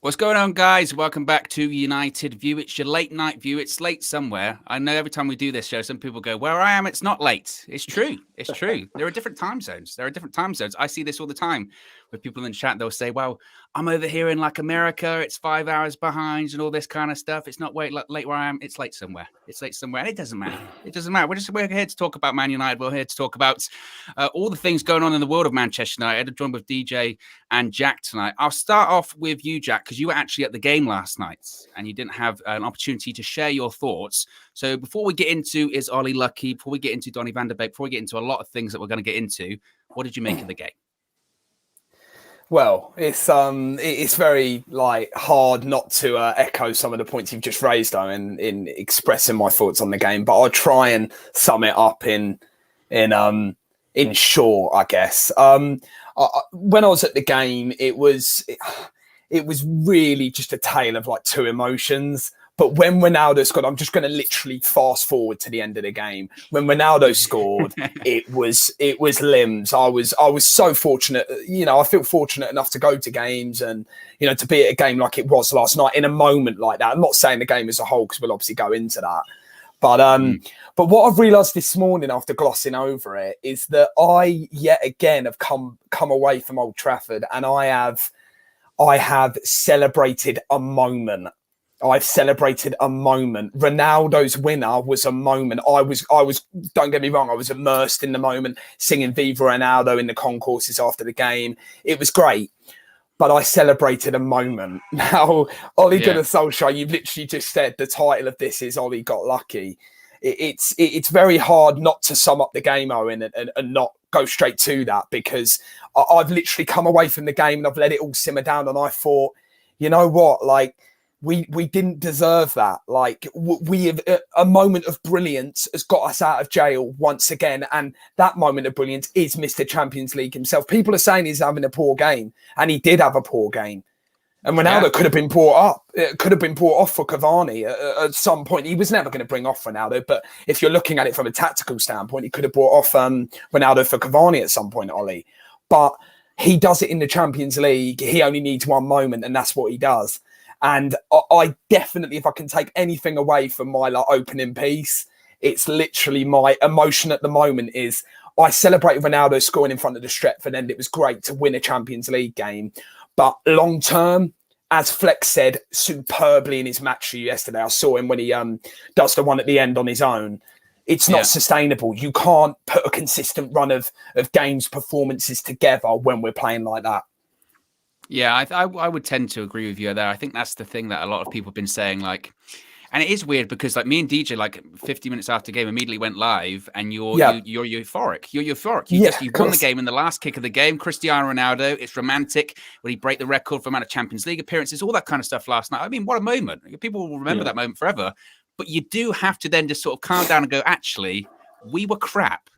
What's going on, guys? Welcome back to United View. It's your late night view. It's late somewhere. I know every time we do this show, some people go, where I am, it's not late. It's true. It's true. There are different time zones. I see this all the time with people in the chat. They'll say, well, I'm over here in like America. It's 5 hours behind and all this kind of stuff. It's not late where I am. It's late somewhere. And it doesn't matter. It doesn't matter. We're here to talk about Man United. We're here to talk about all the things going on in the world of Manchester United. I'm joined with DJ and Jack tonight. I'll start off with you, Jack, because you were actually at the game last night and you didn't have an opportunity to share your thoughts. So before we get into is Ollie lucky, before we get into Donny van de Beek, before we get into a lot of things that we're going to get into, what did you make of the game? Well, it's very hard not to echo some of the points you've just raised, though, in expressing my thoughts on the game. But I'll try and sum it up in short, I guess. When I was at the game, it was really just a tale of like two emotions. But when Ronaldo scored, I'm just going to literally fast forward to the end of the game. When Ronaldo scored, it was limbs. I was so fortunate. I feel fortunate enough to go to games and, to be at a game like it was last night in a moment like that. I'm not saying the game as a whole because we'll obviously go into that. But what I've realised this morning after glossing over it is that I yet again have come away from Old Trafford and I have celebrated a moment. I've celebrated a moment. Ronaldo's winner was a moment. I was. Don't get me wrong. I was immersed in the moment, singing "Viva Ronaldo" in the concourses after the game. It was great, but I celebrated a moment. Now, Ollie Gunnar Solskjaer, you've literally just said the title of this is Ollie got lucky. It's very hard not to sum up the game, Owen, and not go straight to that because I've literally come away from the game and I've let it all simmer down, and I thought, you know what, like. We didn't deserve that. Like we have a moment of brilliance has got us out of jail once again, and that moment of brilliance is Mr. Champions League himself. People are saying he's having a poor game, and he did have a poor game. And Ronaldo could have been brought up. It could have been brought off for Cavani at some point. He was never going to bring off Ronaldo, but if you're looking at it from a tactical standpoint, he could have brought off Ronaldo for Cavani at some point, Ollie. But he does it in the Champions League. He only needs one moment, and that's what he does. And I definitely, if I can take anything away from my opening piece, it's literally my emotion at the moment is I celebrated Ronaldo scoring in front of the Stretford end. It was great to win a Champions League game. But long term, as Flex said superbly in his match yesterday, I saw him when he does the one at the end on his own. It's not sustainable. You can't put a consistent run of games performances together when we're playing like that. Yeah, I would tend to agree with you there. I think that's the thing that a lot of people have been saying, like, and it is weird because like me and DJ, like 50 minutes after the game, immediately went live and you're euphoric. You're euphoric. You won the game in the last kick of the game. Cristiano Ronaldo, it's romantic when he break the record for amount of Champions League appearances, all that kind of stuff last night. I mean, what a moment. People will remember that moment forever. But you do have to then just sort of calm down and go, actually, we were crap.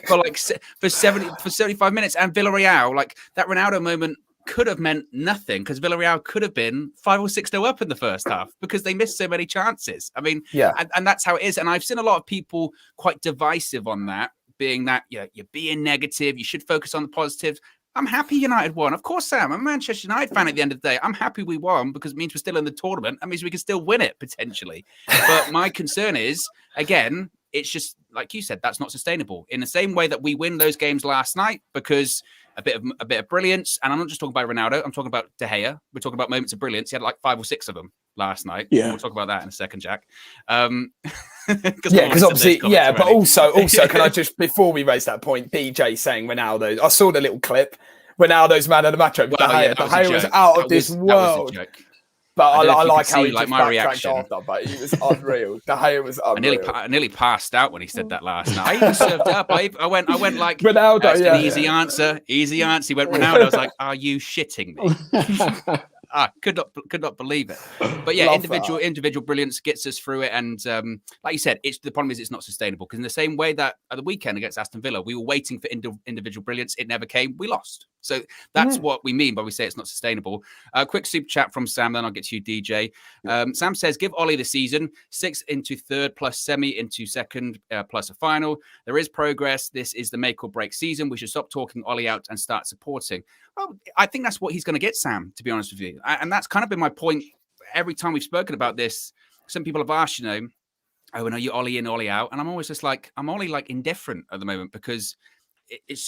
for 75 minutes, and Villarreal, like that Ronaldo moment could have meant nothing because Villarreal could have been 5 or 6-0 up in the first half because they missed so many chances. I mean, and that's how it is. And I've seen a lot of people quite divisive on that, being that you're being negative. You should focus on the positives. I'm happy United won. Of course I am. I'm a Manchester United fan at the end of the day. I'm happy we won because it means we're still in the tournament. That means we can still win it potentially. But my concern is, again, it's just like you said, that's not sustainable. In the same way that we win those games last night because a bit of brilliance, and I'm not just talking about Ronaldo. I'm talking about De Gea. We're talking about moments of brilliance. He had like 5 or 6 of them last night. Yeah, we'll talk about that in a second, Jack. Because obviously, but also, can I just before we raise that point, DJ saying Ronaldo? I saw the little clip. Ronaldo's man of the match. De Gea was out of this world. But I like how he just my reaction after, but he was unreal. De Gea was unreal. I nearly passed out when he said that last night. I even served up. I went like Ronaldo. Easy answer. He went Ronaldo. I was like, are you shitting me? Could not believe it. But yeah, individual brilliance gets us through it. And like you said, the problem is it's not sustainable. Because in the same way that at the weekend against Aston Villa, we were waiting for individual brilliance. It never came. We lost. So that's what we mean by we say it's not sustainable. Quick super chat from Sam, then I'll get to you, DJ. Sam says, give Ollie the season, 6 into third plus semi into second plus a final. There is progress. This is the make or break season. We should stop talking Ollie out and start supporting. Oh, I think that's what he's going to get, Sam, to be honest with you. And that's kind of been my point every time we've spoken about this. Some people have asked, oh, and are you Ollie in, Ollie out? And I'm always just like, I'm Ollie like indifferent at the moment because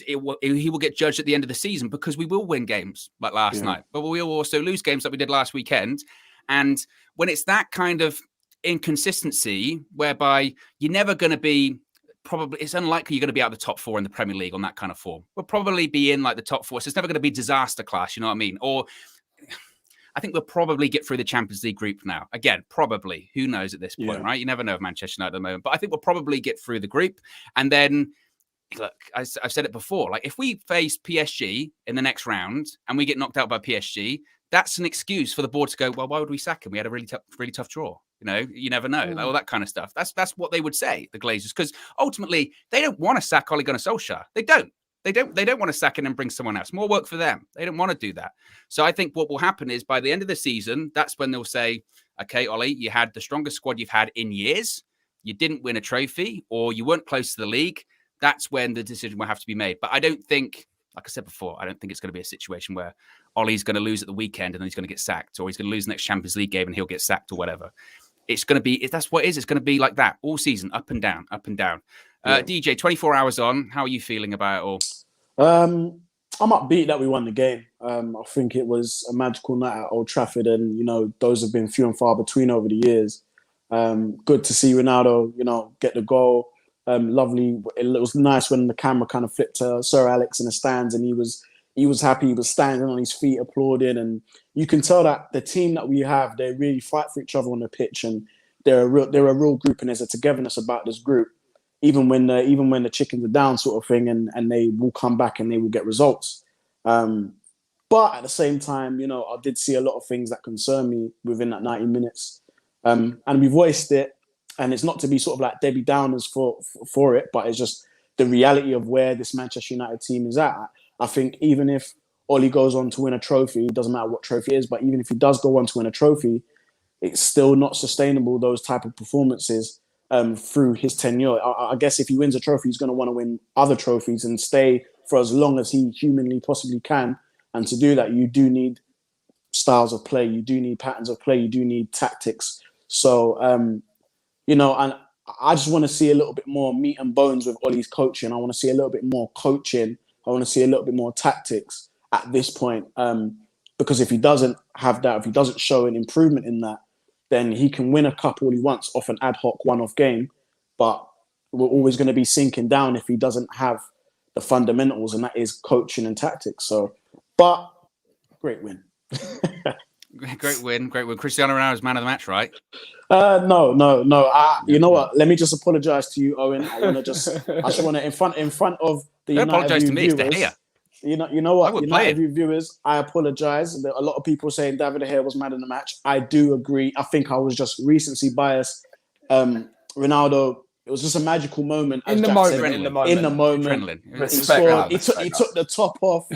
he will get judged at the end of the season because we will win games like last night, but we will also lose games like we did last weekend. And when it's that kind of inconsistency whereby you're never going to be it's unlikely you're going to be out of the top 4 in the Premier League on that kind of form. We'll probably be in like the top 4. So it's never going to be disaster class. You know what I mean? Or I think we'll probably get through the Champions League group now. Again, probably. Who knows at this point, right? You never know of Manchester United at the moment. But I think we'll probably get through the group. And then, look, I've said it before. Like, if we face PSG in the next round and we get knocked out by PSG, that's an excuse for the board to go, well, why would we sack him? We had a really tough draw. You never know. All that kind of stuff. That's what they would say, the Glazers, because ultimately they don't want to sack Ole Gunnar Solskjaer. They don't. They don't want to sack him and bring someone else. More work for them. They don't want to do that. So I think what will happen is by the end of the season, that's when they'll say, okay, Ollie, you had the strongest squad you've had in years. You didn't win a trophy or you weren't close to the league. That's when the decision will have to be made. But I don't think, like I said before, I don't think it's going to be a situation where Ollie's going to lose at the weekend and then he's going to get sacked, or he's going to lose the next Champions League game and he'll get sacked or whatever. It's going to be, that's what it is. It's going to be like that all season, up and down, up and down. DJ, 24 hours on, how are you feeling about it all? I'm upbeat that we won the game. I think it was a magical night at Old Trafford, and those have been few and far between over the years. Good to see Ronaldo, get the goal. Lovely. It was nice when the camera kind of flipped to Sir Alex in the stands, and he was happy. He was standing on his feet, applauding, and you can tell that the team that we have, they really fight for each other on the pitch, and they're a real group, and there's a togetherness about this group. Even when the chickens are down, sort of thing, and they will come back and they will get results. But at the same time, I did see a lot of things that concern me within that 90 minutes, and we voiced it. And it's not to be sort of like Debbie Downers for it, but it's just the reality of where this Manchester United team is at. I think even if Ollie goes on to win a trophy, it doesn't matter what trophy it is, but even if he does go on to win a trophy, it's still not sustainable, those type of performances through his tenure. I guess if he wins a trophy, he's going to want to win other trophies and stay for as long as he humanly possibly can. And to do that, you do need styles of play. You do need patterns of play. You do need tactics. So, and I just want to see a little bit more meat and bones with Ollie's coaching. I want to see a little bit more coaching. I want to see a little bit more tactics at this point. Because if he doesn't have that, if he doesn't show an improvement in that, then he can win a cup all he wants off an ad hoc one-off game. But we're always going to be sinking down if he doesn't have the fundamentals, and that is coaching and tactics. So, but great win. Great win. Cristiano Ronaldo's man of the match, right? No. You know what? Let me just apologize to you, Owen. I just want to in front of the Don't apologize to me. It's De Gea. You know what? United View viewers, I apologize. A lot of people saying David De Gea was man of the match. I do agree. I think I was just recency biased. Ronaldo, it was just a magical moment. In the moment. Respect. He took the top off.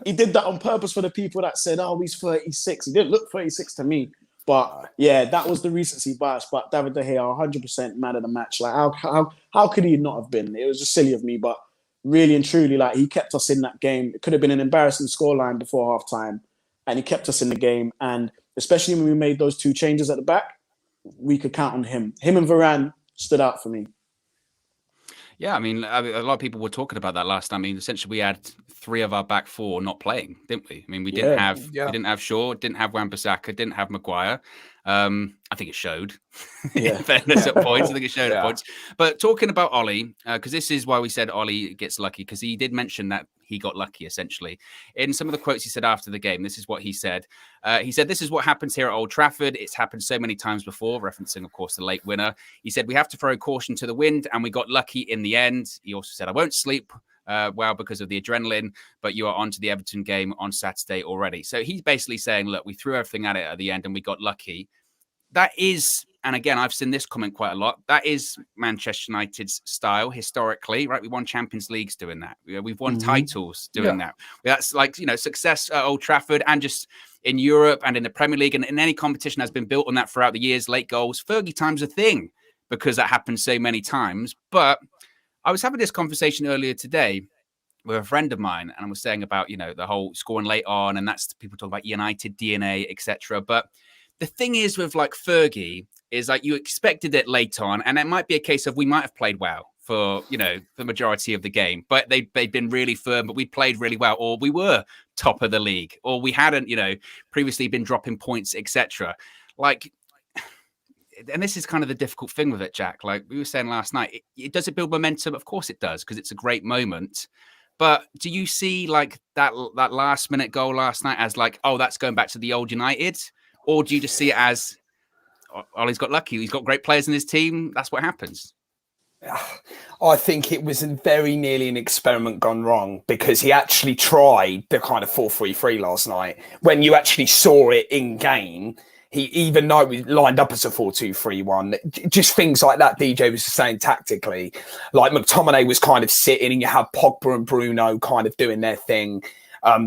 He did that on purpose for the people that said, "Oh, he's 36." He didn't look 36 to me. But yeah, that was the recency bias. But David De Gea, 100% man of the match. Like how could he not have been? It was just silly of me, but really and truly, like, he kept us in that game. It could have been an embarrassing scoreline before half time, and he kept us in the game. And especially when we made those 2 changes at the back, we could count on him. Him and Varane stood out for me. Yeah, I mean, a lot of people were talking about that last time. I mean, essentially, we had 3 of our back 4 not playing, didn't we? I mean, we didn't have Shaw, didn't have Wan-Bissaka, didn't have Maguire. I think it showed. In fairness, at points, I think it showed at points. But talking about Ollie, because this is why we said Ollie gets lucky, because he did mention that he got lucky, essentially. In some of the quotes he said after the game, this is what he said. He said, "This is what happens here at Old Trafford. It's happened so many times before," referencing, of course, the late winner. He said, "We have to throw caution to the wind, and we got lucky in the end." He also said, "I won't sleep well because of the adrenaline, but you are on to the Everton game on Saturday already." So he's basically saying, look, we threw everything at it at the end and we got lucky. That is, and again, I've seen this comment quite a lot, that is Manchester United's style historically, right? We won Champions Leagues doing that. We've won titles doing that. That's like, success at Old Trafford and just in Europe and in the Premier League and in any competition has been built on that throughout the years. Late goals, Fergie time's a thing because that happened so many times. But I was having this conversation earlier today with a friend of mine, and I was saying about, the whole scoring late on, and that's people talk about United DNA, etc. But the thing is with like Fergie is like you expected it late on, and it might be a case of we might have played well for the majority of the game, but they'd been really firm, but we played really well, or we were top of the league, or we hadn't previously been dropping points, etc. Like, and this is kind of the difficult thing with it, Jack. Like we were saying last night, does it build momentum? Of course it does, because it's a great moment. But do you see like that last minute goal last night as like, oh, that's going back to the old United? Or do you just see it as, Ollie's got lucky, he's got great players in his team, that's what happens? I think it was very nearly an experiment gone wrong, because he actually tried the kind of 4-3-3 last night. When you actually saw it in game, even though we lined up as a 4-2-3-1, just things like that DJ was saying tactically. Like McTominay was kind of sitting, and you have Pogba and Bruno kind of doing their thing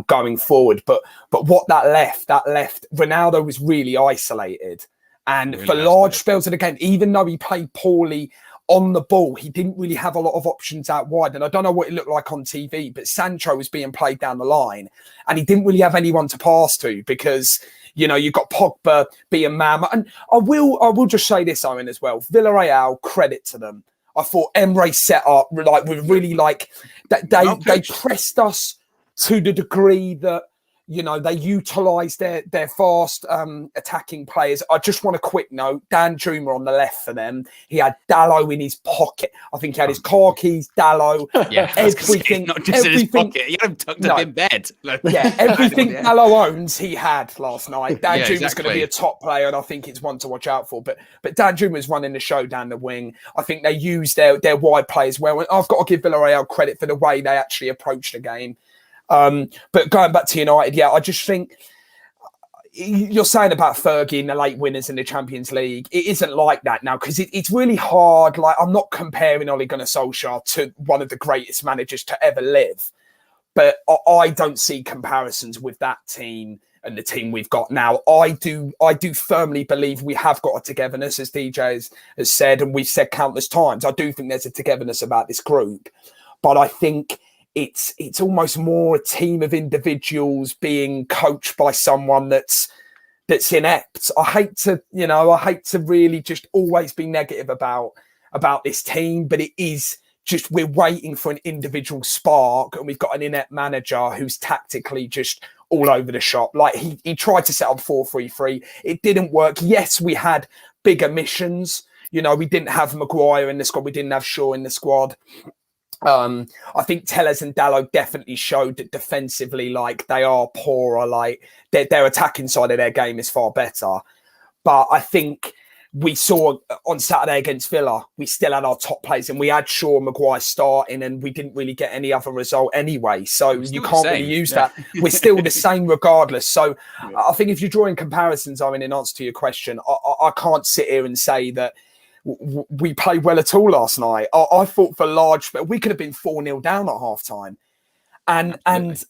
going forward. But what that left Ronaldo was really isolated. And really for large spells of the game, even though he played poorly on the ball, he didn't really have a lot of options out wide. And I don't know what it looked like on TV, but Sancho was being played down the line, and he didn't really have anyone to pass to, because you've got Pogba being man. And I will just say this, Owen, as well. Villarreal, credit to them. I thought Emre set up like with really like that they pressed us to the degree that they utilised their fast attacking players. I just want a quick note. Dan Juma on the left for them. He had Dallo in his pocket. I think he had his car keys, Dallo, everything. Not just in his pocket. He had him tucked up in bed. Yeah, everything Dallo owns, he had last night. Dan Juma's going to be a top player, and I think it's one to watch out for. But Dan Juma's running the show down the wing. I think they used their wide players well. And I've got to give Villarreal credit for the way they actually approached the game. But going back to United, I just think you're saying about Fergie and the late winners in the Champions League. It isn't like that now, because it's really hard. Like, I'm not comparing Ole Gunnar Solskjaer to one of the greatest managers to ever live, but I don't see comparisons with that team and the team we've got now. I do firmly believe we have got a togetherness, as DJ has said, and we've said countless times. I do think there's a togetherness about this group, but I think it's almost more a team of individuals being coached by someone that's inept. I hate to really just always be negative about this team, but it is just, we're waiting for an individual spark, and we've got an inept manager who's tactically just all over the shop. Like he tried to set up 4-3-3. It didn't work. Yes, we had bigger missions. We didn't have Maguire in the squad. We didn't have Shaw in the squad. I think Telles and Dallo definitely showed that defensively, like, they are poorer, like their attacking side of their game is far better. But I think we saw on Saturday against Villa, we still had our top players, and we had Shaw and Maguire starting, and we didn't really get any other result anyway. So you can't really use that. We're still the same regardless. So I think if you're drawing comparisons, in answer to your question, I can't sit here and say that we played well at all last night. I thought for large, but we could have been 4-0 down at half time. And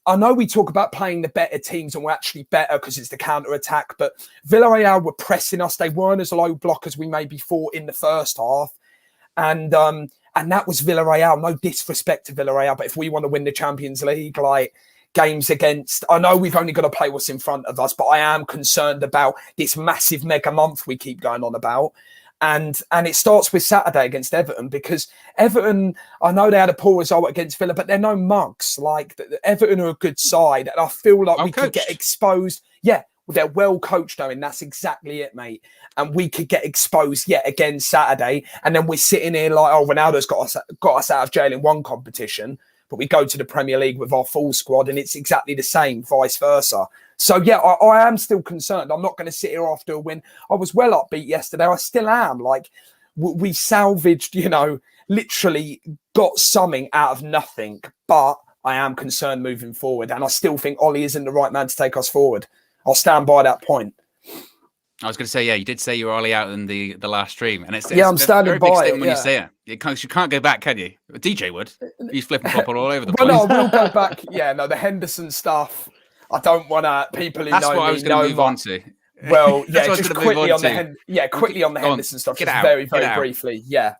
I know we talk about playing the better teams, and we're actually better because it's the counter attack, but Villarreal were pressing us. They weren't as low block as we maybe thought in the first half. And that was Villarreal. No disrespect to Villarreal, but if we want to win the Champions League, like games against, I know we've only got to play what's in front of us, but I am concerned about this massive mega month we keep going on about. And it starts with Saturday against Everton, because Everton, I know they had a poor result against Villa, but they're no mugs. Like, Everton are a good side, and I feel like we could get exposed. Yeah, they're well coached, Owen. That's exactly it, mate. And we could get exposed yet again Saturday, and then we're sitting here like, oh, Ronaldo's got us out of jail in one competition, but we go to the Premier League with our full squad, and it's exactly the same, vice versa. So, yeah, I am still concerned. I'm not going to sit here after a win. I was well upbeat yesterday. I still am. Like, we salvaged, literally got something out of nothing. But I am concerned moving forward. And I still think Ollie isn't the right man to take us forward. I'll stand by that point. I was going to say, you did say you were Ollie out in the last stream. And it's I'm standing by it. When you say it. You can't go back, can you? DJ would. He's flipping flopper all over the place. Well, no, I will go back. Yeah, no, the Henderson stuff. I don't want people who That's know what me I was going to move on to. Well, yeah, just quickly on the Henderson stuff, just very, very briefly. Yeah.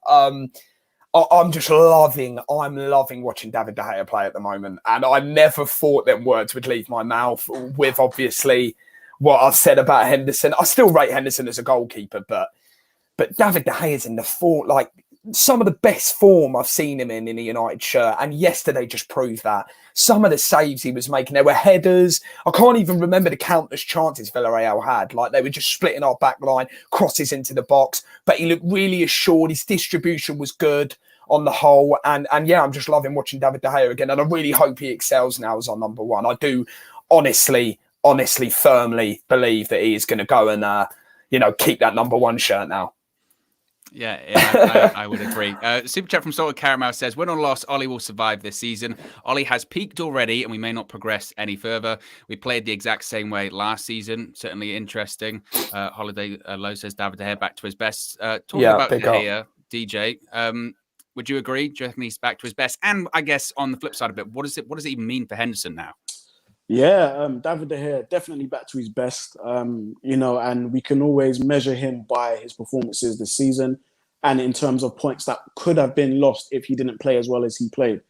I'm loving watching David De Gea play at the moment. And I never thought them words would leave my mouth with, obviously, what I've said about Henderson. I still rate Henderson as a goalkeeper, but David De Gea is in the form, like some of the best form I've seen him in a United shirt. And yesterday just proved that. Some of the saves he was making, there were headers. I can't even remember the countless chances Villarreal had. Like, they were just splitting our back line, crosses into the box. But he looked really assured. His distribution was good on the whole. And yeah, I'm just loving watching David De Gea again. And I really hope he excels now as our number one. I do honestly, firmly believe that he is going to go and, keep that number one shirt now. Yeah, I would agree. Super chat from Salted Caramel says, win or loss, Ollie will survive this season. Ollie has peaked already and we may not progress any further. We played the exact same way last season. Certainly interesting. Holiday Low says David De Gea back to his best. Talking about De Gea, DJ, would you agree? Do you reckon he's back to his best? And I guess on the flip side of it, what does it even mean for Henderson now? Yeah, David De Gea definitely back to his best, and we can always measure him by his performances this season and in terms of points that could have been lost if he didn't play as well as he played.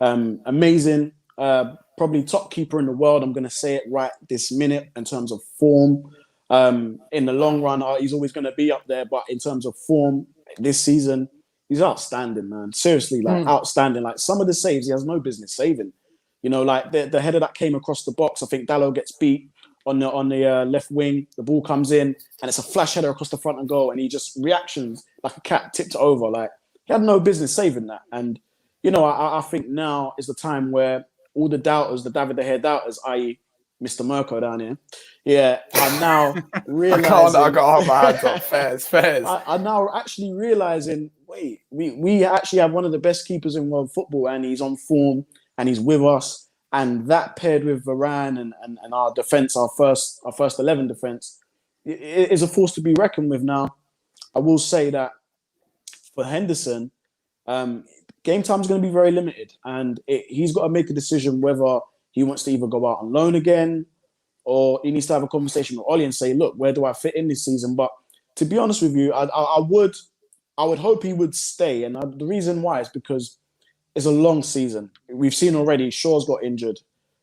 Amazing, probably top keeper in the world. I'm going to say it right this minute in terms of form. In the long run, he's always going to be up there, but in terms of form this season, he's outstanding, man. Seriously, outstanding. Like some of the saves, he has no business saving. Like the header that came across the box, I think Dalot gets beat on the left wing. The ball comes in and it's a flash header across the front and goal. And he just reactions like a cat, tipped it over. Like he had no business saving that. And, I think now is the time where all the doubters, the David De Gea doubters, i.e. Mr. Mirko down here, are now realizing... I got my hands up. Fairs. I'm now actually realizing, wait, we actually have one of the best keepers in world football and he's on form. And he's with us, and that paired with Varane and our defence, our first 11 defence, is a force to be reckoned with. Now, I will say that for Henderson, game time is going to be very limited, and he's got to make a decision whether he wants to either go out on loan again, or he needs to have a conversation with Ollie and say, "Look, where do I fit in this season?" But to be honest with you, I would hope he would stay, and the reason why is because it's a long season. We've seen already Shaw's got injured.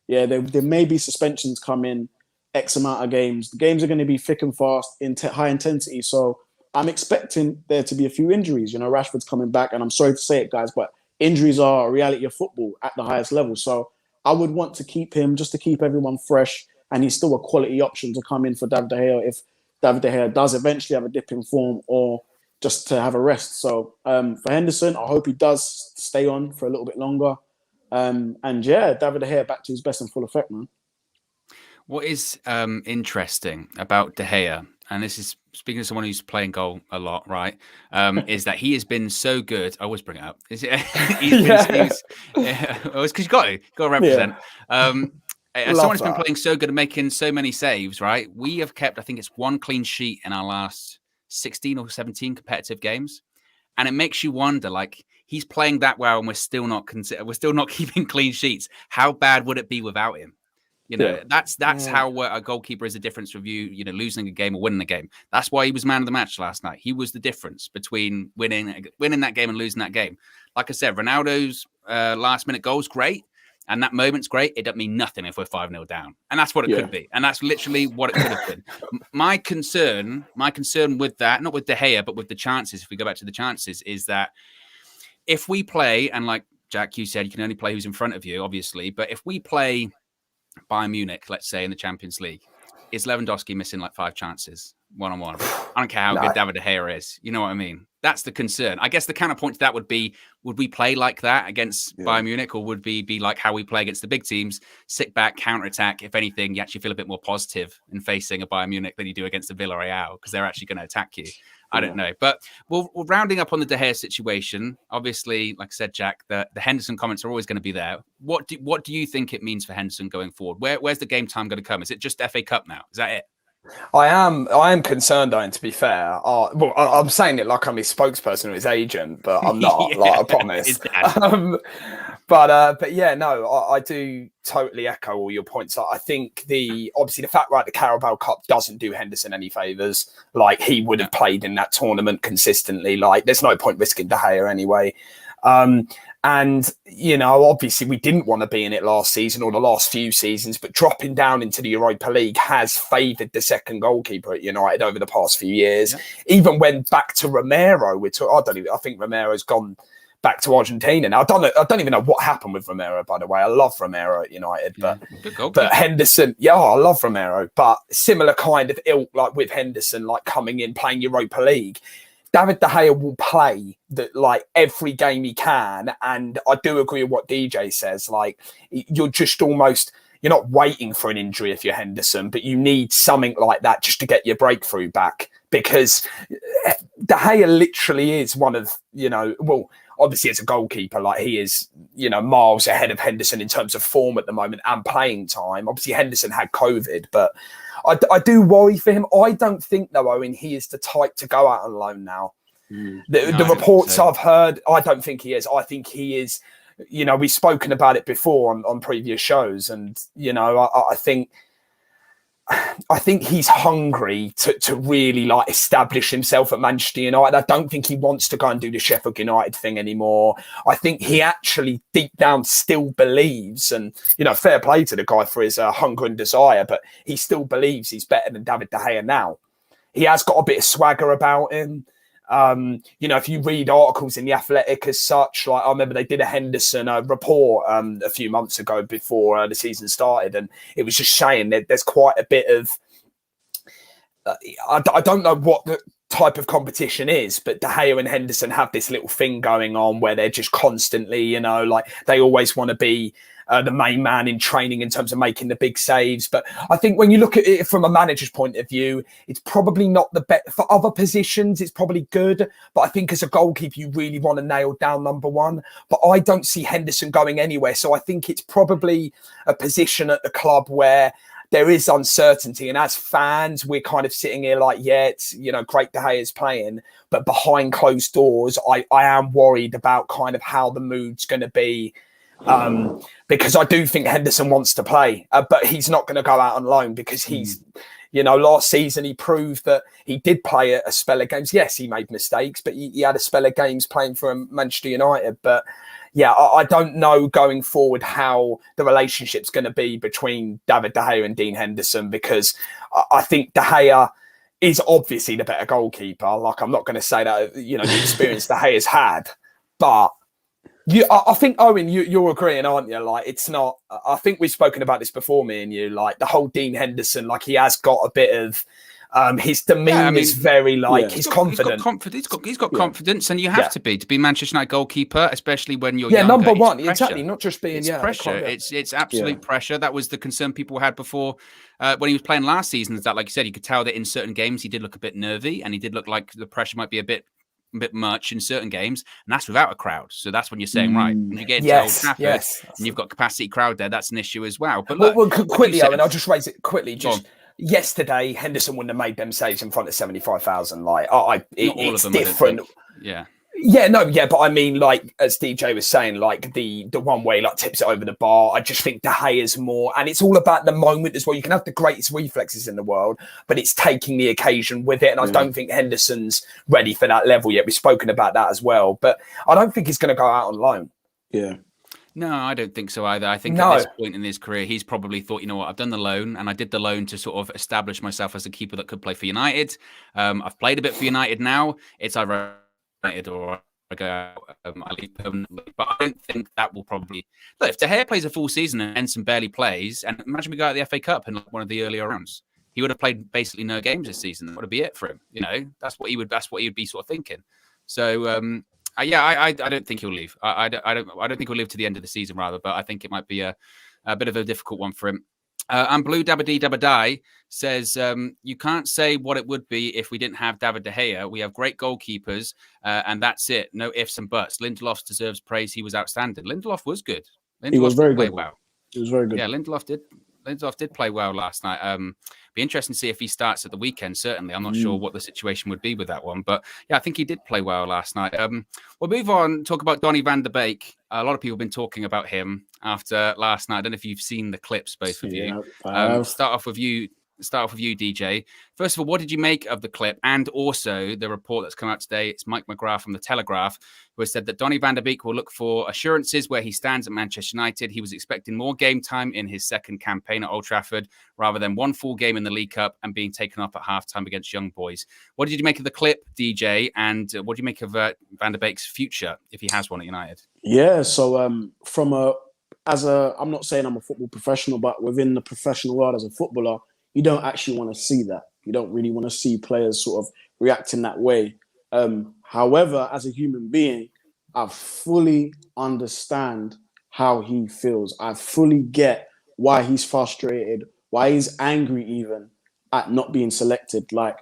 Yeah, there may be suspensions come in X amount of games. The games are going to be thick and fast, high intensity. So I'm expecting there to be a few injuries. Rashford's coming back, and I'm sorry to say it, guys, but injuries are a reality of football at the highest level. So I would want to keep him just to keep everyone fresh, and he's still a quality option to come in for David De Gea if David De Gea does eventually have a dip in form or just to have a rest. So for Henderson, I hope he does stay on for a little bit longer. And yeah, David De Gea back to his best in full effect, man. What is interesting about De Gea, and this is speaking to someone who's playing goal a lot, right? Is that he has been so good. I always bring it up. Because you got to represent. Yeah. As someone who's been playing so good and making so many saves, right? We have kept, I think it's one clean sheet in our last 16 or 17 competitive games, and it makes you wonder, like, he's playing that well and we're still not keeping clean sheets. How bad would it be without him? That's how a goalkeeper is a difference with you losing a game or winning a game. That's why he was man of the match last night. He was the difference between winning that game and losing that game. Like I said, Ronaldo's last minute goal's great. And that moment's great. It doesn't mean nothing if we're 5-0 down. And that's what it could be. And that's literally what it could have been. My concern with that, not with De Gea, but with the chances, if we go back to the chances, is that if we play, and like Jack, you said, you can only play who's in front of you, obviously. But if we play Bayern Munich, let's say, in the Champions League, is Lewandowski missing like 5 chances one-on-one? I don't care how good David De Gea is. You know what I mean? That's the concern. I guess the counterpoint to that would be, would we play like that against Bayern Munich, or would we be like how we play against the big teams, sit back, counter-attack? If anything, you actually feel a bit more positive in facing a Bayern Munich than you do against a Villarreal, because they're actually going to attack you. I don't know. But we're rounding up on the De Gea situation. Obviously, like I said, Jack, the Henderson comments are always going to be there. What do you think it means for Henderson going forward? Where's the game time going to come? Is it just FA Cup now? Is that it? I am concerned, Owen, to be fair. I'm saying it like I'm his spokesperson or his agent, but I'm not. I promise. But yeah, no, I do totally echo all your points. I think obviously the fact, right, the Carabao Cup doesn't do Henderson any favours. Like, he would have played in that tournament consistently. Like, there's no point risking De Gea anyway. And, you know, obviously we didn't want to be in it last season or the last few seasons, but dropping down into the Europa League has favoured the second goalkeeper at United over the past few years. Yeah. Even when back to Romero, I think Romero's gone back to Argentina now. I don't even know what happened with Romero, by the way. I love Romero at United, but Henderson, I love Romero, but similar kind of ilk, like with Henderson, like coming in, playing Europa League. David De Gea will play like every game he can. And I do agree with what DJ says. Like, you're not waiting for an injury if you're Henderson, but you need something like that just to get your breakthrough back, because De Gea literally is one of, obviously as a goalkeeper, like he is, miles ahead of Henderson in terms of form at the moment and playing time. Obviously Henderson had COVID, but I do worry for him. I don't think, though, Owen, he is the type to go out on loan now. The reports I've heard, I don't think he is. I think he is, we've spoken about it before on previous shows. And, I think he's hungry to really like establish himself at Manchester United. I don't think he wants to go and do the Sheffield United thing anymore. I think he actually deep down still believes, and fair play to the guy for his hunger and desire, but he still believes he's better than David De Gea now. He has got a bit of swagger about him. If you read articles in The Athletic as such, like I remember they did a Henderson report a few months ago before the season started, and it was just saying that there's quite a bit of I don't know what the type of competition is, but De Gea and Henderson have this little thing going on where they're just constantly, like they always want to be the main man in training in terms of making the big saves. But I think when you look at it from a manager's point of view, it's probably not the best. For other positions, it's probably good. But I think as a goalkeeper, you really want to nail down number one. But I don't see Henderson going anywhere. So I think it's probably a position at the club where there is uncertainty. And as fans, we're kind of sitting here like, it's, great De Gea is playing. But behind closed doors, I am worried about kind of how the mood's going to be. Because I do think Henderson wants to play, but he's not going to go out on loan because he's, last season he proved that he did play a spell of games. Yes, he made mistakes, but he had a spell of games playing for Manchester United. But yeah, I don't know going forward how the relationship's going to be between David De Gea and Dean Henderson, because I think De Gea is obviously the better goalkeeper. Like, I'm not going to say that, the experience De Gea's had, but I think, Owen, you're agreeing, aren't you? Like, it's not. I think we've spoken about this before, me and you. Like, the whole Dean Henderson, like, he has got a bit of his demeanour is very he's confident. He's got confidence, and you have to be Manchester United goalkeeper, especially when you're number one. Exactly, not just being pressure. It's absolute pressure. That was the concern people had before when he was playing last season. Is that, like you said, you could tell that in certain games he did look a bit nervy, and he did look like the pressure might be a bit much in certain games, and that's without a crowd. So that's when you're saying, right, when you get into Old Trafford and you've got capacity crowd there, that's an issue as well. But look, quickly, Owen, I'll just raise it quickly. Yesterday, Henderson wouldn't have made them saves in front of 75,000. Like, it's them, different. But I mean, like, as DJ was saying, like the one way like tips it over the bar. I just think De Gea's more, and it's all about the moment as well. You can have the greatest reflexes in the world, but it's taking the occasion with it. And I don't think Henderson's ready for that level yet. We've spoken about that as well, but I don't think he's going to go out on loan. Yeah. No, I don't think so either. I think at this point in his career, he's probably thought, I've done the loan, and I did the loan to sort of establish myself as a keeper that could play for United. I've played a bit for United now. It's either United or I go out, I leave permanently. But I don't think that will probably... Look, if De Gea plays a full season and Henderson barely plays, and imagine we go out the FA Cup in one of the earlier rounds, he would have played basically no games this season. That would be it for him. That's what he would be sort of thinking. So... I don't think he'll leave. I don't think he'll live to the end of the season, rather. But I think it might be a bit of a difficult one for him. And Blue Dabba Dabadai says, you can't say what it would be if we didn't have David De Gea. We have great goalkeepers, and that's it. No ifs and buts. Lindelof deserves praise. He was outstanding. Lindelof was good. He was very good. Well. He was very good. Yeah, Lindelof did play well last night. Be interesting to see if he starts at the weekend. Certainly, I'm not sure what the situation would be with that one, but yeah, I think he did play well last night. We'll move on. Talk about Donny van der Beek. A lot of people have been talking about him after last night. I don't know if you've seen the clips, both of you. Start off with you, start off with you, DJ. First of all, what did you make of the clip? And also the report that's come out today, it's Mike McGrath from The Telegraph, who has said that Donny van de Beek will look for assurances where he stands at Manchester United. He was expecting more game time in his second campaign at Old Trafford, rather than one full game in the League Cup and being taken off at halftime against Young Boys. What did you make of the clip, DJ? And what do you make of Van de Beek's future, if he has one at United? Yeah, so I'm not saying I'm a football professional, but within the professional world as a footballer, you don't actually want to see that. You don't really want to see players sort of react in that way. However, as a human being, I fully understand how he feels. I fully get why he's frustrated, why he's angry even at not being selected. Like,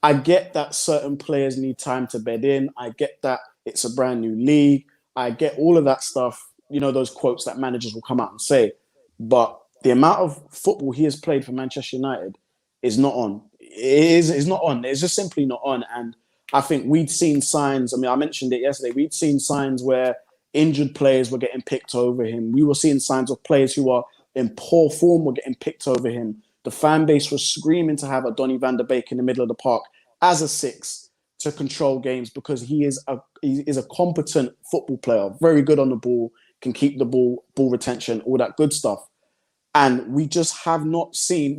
I get that certain players need time to bed in. I get that it's a brand new league. I get all of that stuff. You know, those quotes that managers will come out and say. But the amount of football he has played for Manchester United is not on. It's not on. It's just simply not on. And I think we'd seen signs. I mean, I mentioned it yesterday. We'd seen signs where injured players were getting picked over him. We were seeing signs of players who are in poor form were getting picked over him. The fan base was screaming to have a Donny van de Beek in the middle of the park as a 6 to control games, because he is a competent football player, very good on the ball, can keep the ball retention, all that good stuff. And we just have not seen,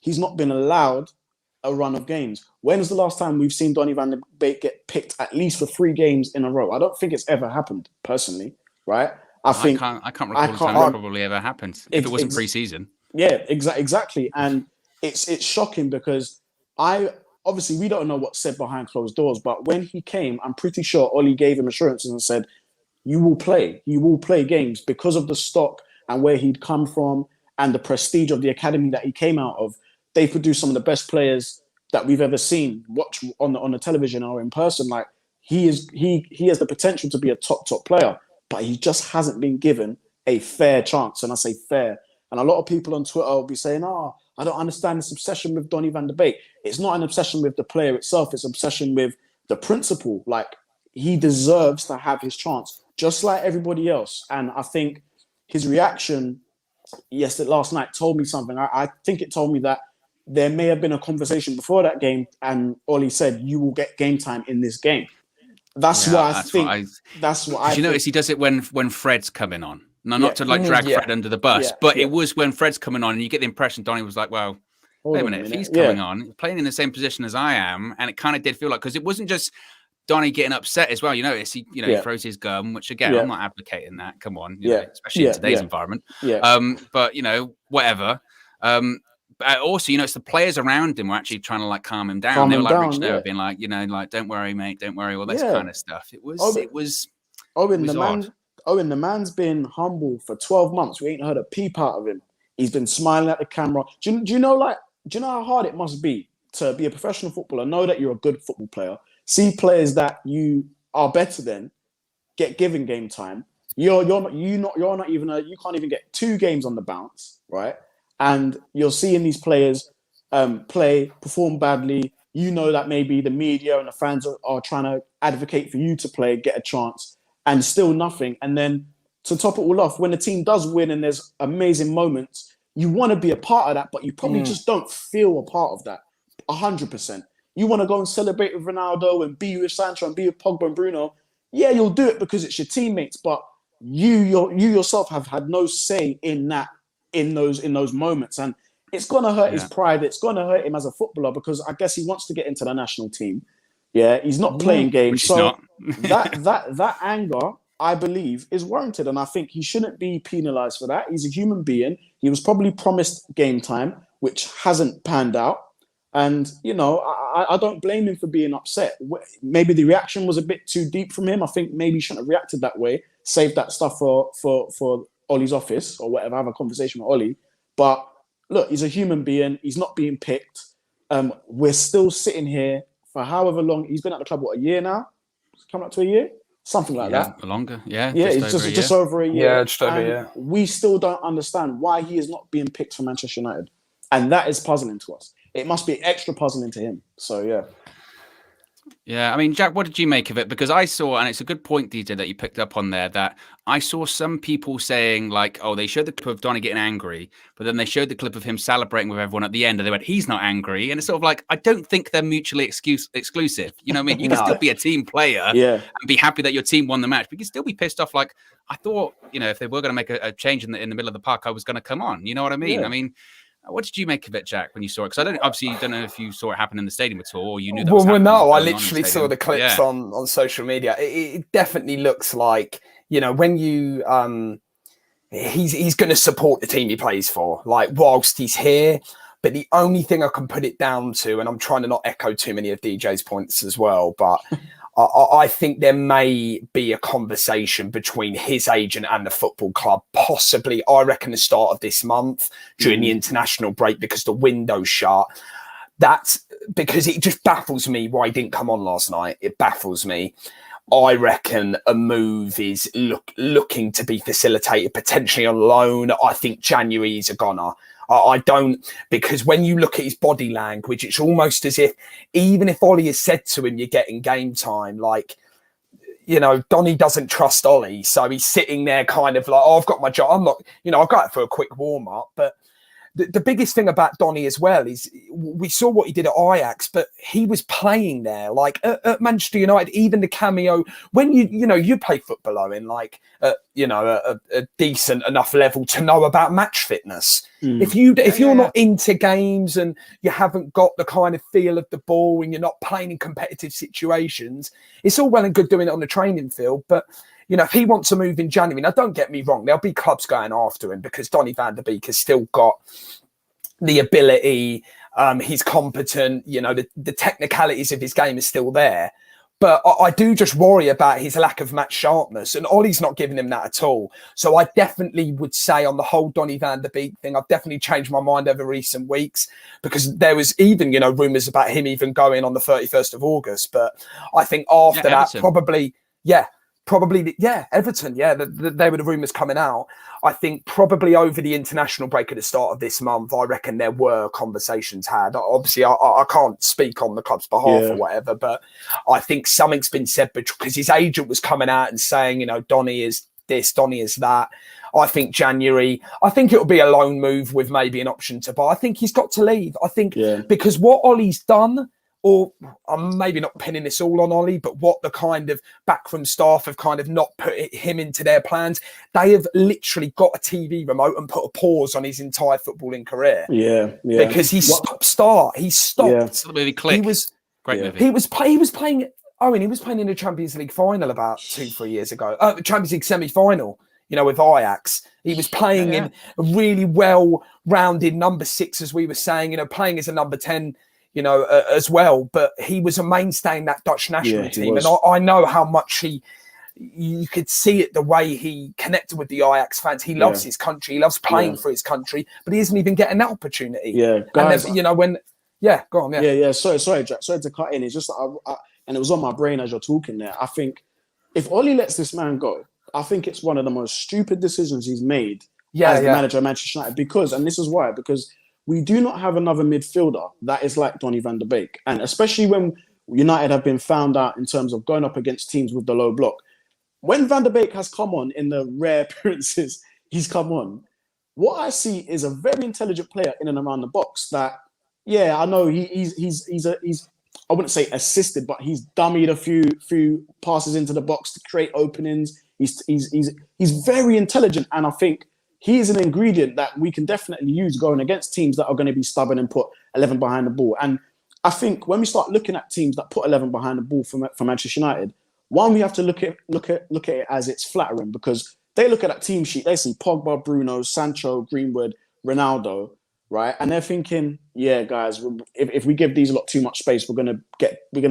he's not been allowed a run of games. When was the last time we've seen Donny van de Beek get picked at least for 3 games in a row? I don't think it's ever happened, personally, right? I can't recall the time it probably ever happened if it wasn't pre-season. Yeah, exactly. And it's shocking because obviously we don't know what's said behind closed doors, but when he came, I'm pretty sure Ollie gave him assurances and said, you will play games because of the stock and where he'd come from and the prestige of the academy that he came out of. They produced some of the best players that we've ever seen, watch on the television or in person. Like, he has the potential to be a top player, but he just hasn't been given a fair chance. And I say fair. And a lot of people on Twitter will be saying, I don't understand this obsession with Donny van de Beek. It's not an obsession with the player itself. It's an obsession with the principle. Like, he deserves to have his chance, just like everybody else. And I think his reaction last night told me something. I think it told me that there may have been a conversation before that game, and Ollie said, you will get game time in this game. That's what I think. You notice he does it when Fred's coming on. No, not to drag Fred under the bus, but it was when Fred's coming on, and you get the impression Donny was like, well, wait a minute, if he's coming on, playing in the same position as I am, and it kind of did feel like, because it wasn't just Donny getting upset as well. You notice he throws his gum, which again, I'm not advocating that. Come on, especially in today's environment. But whatever. But also, it's the players around him were actually trying to calm him down. They were reaching over, being like, don't worry, mate, don't worry, all this kind of stuff. It was. Owen, the man's been humble for 12 months. We ain't heard a peep out of him. He's been smiling at the camera. Do you know how hard it must be to be a professional footballer, know that you're a good football player, see players that you are better than get given game time. You can't even get 2 games on the bounce, right? And you're seeing these players perform badly. You know that maybe the media and the fans are trying to advocate for you to play, get a chance, and still nothing. And then to top it all off, when the team does win and there's amazing moments, you want to be a part of that, but you probably just don't feel a part of that 100%. You want to go and celebrate with Ronaldo and be with Sancho and be with Pogba and Bruno. Yeah, you'll do it because it's your teammates, but you yourself have had no say in that, in those moments. And it's going to hurt his pride. It's going to hurt him as a footballer, because I guess he wants to get into the national team. Yeah, he's not playing games. So that anger, I believe, is warranted. And I think he shouldn't be penalised for that. He's a human being. He was probably promised game time, which hasn't panned out. And, I don't blame him for being upset. Maybe the reaction was a bit too deep from him. I think maybe he shouldn't have reacted that way. Save that stuff for Ollie's office or whatever, have a conversation with Ollie. But look, he's a human being. He's not being picked. We're still sitting here for however long. He's been at the club, a year now? It's coming up to a year? Something like that. Longer, yeah. Yeah, it's just over a year. Yeah, just over a year. We still don't understand why he is not being picked for Manchester United. And that is puzzling to us. It must be extra puzzling to him. So, yeah. Yeah, I mean, Jack, what did you make of it? Because I saw, and it's a good point, DJ, that you picked up on there, that I saw some people saying, like, oh, they showed the clip of Donny getting angry, but then they showed the clip of him celebrating with everyone at the end, and they went, he's not angry. And it's sort of like, I don't think they're mutually exclusive. You know what I mean? You can still be a team player and be happy that your team won the match, but you can still be pissed off. Like, I thought, you know, if they were going to make a change in the middle of the park, I was going to come on. You know what I mean? I mean, what did you make of it, Jack, when you saw it? Because you don't know if you saw it happen in the stadium at all, or you knew that was happening. No, I literally saw the clips on social media. It definitely looks like, you know, when you he's going to support the team he plays for, like whilst he's here. But the only thing I can put it down to, and I'm trying to not echo too many of DJ's points as well, but I think there may be a conversation between his agent and the football club, possibly, I reckon, the start of this month during the international break, because the window's shut. That's because it just baffles me why he didn't come on last night. It baffles me. I reckon a move is looking to be facilitated, potentially on loan. I think January is a goner. I don't, because when you look at his body language, it's almost as if, even if Ollie has said to him, you're getting game time, like, you know, Donny doesn't trust Ollie. So he's sitting there kind of like, oh, I've got my job. I'm not, you know, I've got it for a quick warm up. But the biggest thing about Donny as well is we saw what he did at Ajax, but he was playing there, like at Manchester United, even the cameo, when you play football, Owen, like, a decent enough level to know about match fitness. If you're not into games and you haven't got the kind of feel of the ball and you're not playing in competitive situations, it's all well and good doing it on the training field. But, you know, if he wants to move in January, now don't get me wrong, there'll be clubs going after him because Donny van der Beek has still got the ability, he's competent, you know, the technicalities of his game is still there. But I do just worry about his lack of match sharpness, and Ollie's not giving him that at all. So I definitely would say on the whole Donny van der Beek thing, I've definitely changed my mind over recent weeks, because there was even, you know, rumours about him even going on the 31st of August. But I think after that, probably, Everton, they were the rumours coming out. I think probably over the international break at the start of this month, I reckon there were conversations had. Obviously, I can't speak on the club's behalf or whatever, but I think something's been said because his agent was coming out and saying, you know, Donny is this, Donny is that. I think January, I think it'll be a loan move with maybe an option to buy. I think he's got to leave. I think because what Ollie's done, or I'm maybe not pinning this all on Ollie, but what the kind of backroom staff have kind of not put him into their plans, they have literally got a TV remote and put a pause on his entire footballing career. Because he stopped. He stopped. The movie Click. He was great movie. He was playing. Owen, he was playing in the Champions League final about 2-3 years ago. Champions League semi-final. You know, with Ajax, he was playing in a really well-rounded number 6, as we were saying. You know, playing as a number 10. You know, as well, but he was a mainstay in that Dutch national team. And I know how much you could see it, the way he connected with the Ajax fans. He loves his country. He loves playing for his country, but he isn't even getting that opportunity. Guys, and you know, go on. Sorry, Jack. Sorry to cut in. It's just, and it was on my brain as you're talking there. I think if Ollie lets this man go, I think it's one of the most stupid decisions he's made as the manager of Manchester United. Because we do not have another midfielder that is like Donny van der Beek. And especially when United have been found out in terms of going up against teams with the low block. When Van der Beek has come on in the rare appearances he's come on, what I see is a very intelligent player in and around the box that, I know he's I wouldn't say assisted, but he's dummied a few passes into the box to create openings. He's very intelligent. And I think he is an ingredient that we can definitely use going against teams that are going to be stubborn and put 11 behind the ball. And I think when we start looking at teams that put 11 behind the ball for Manchester United, one, we have to look at it as it's flattering, because they look at that team sheet, they see Pogba, Bruno, Sancho, Greenwood, Ronaldo, right? And they're thinking, guys, if we give these a lot too much space, we're gonna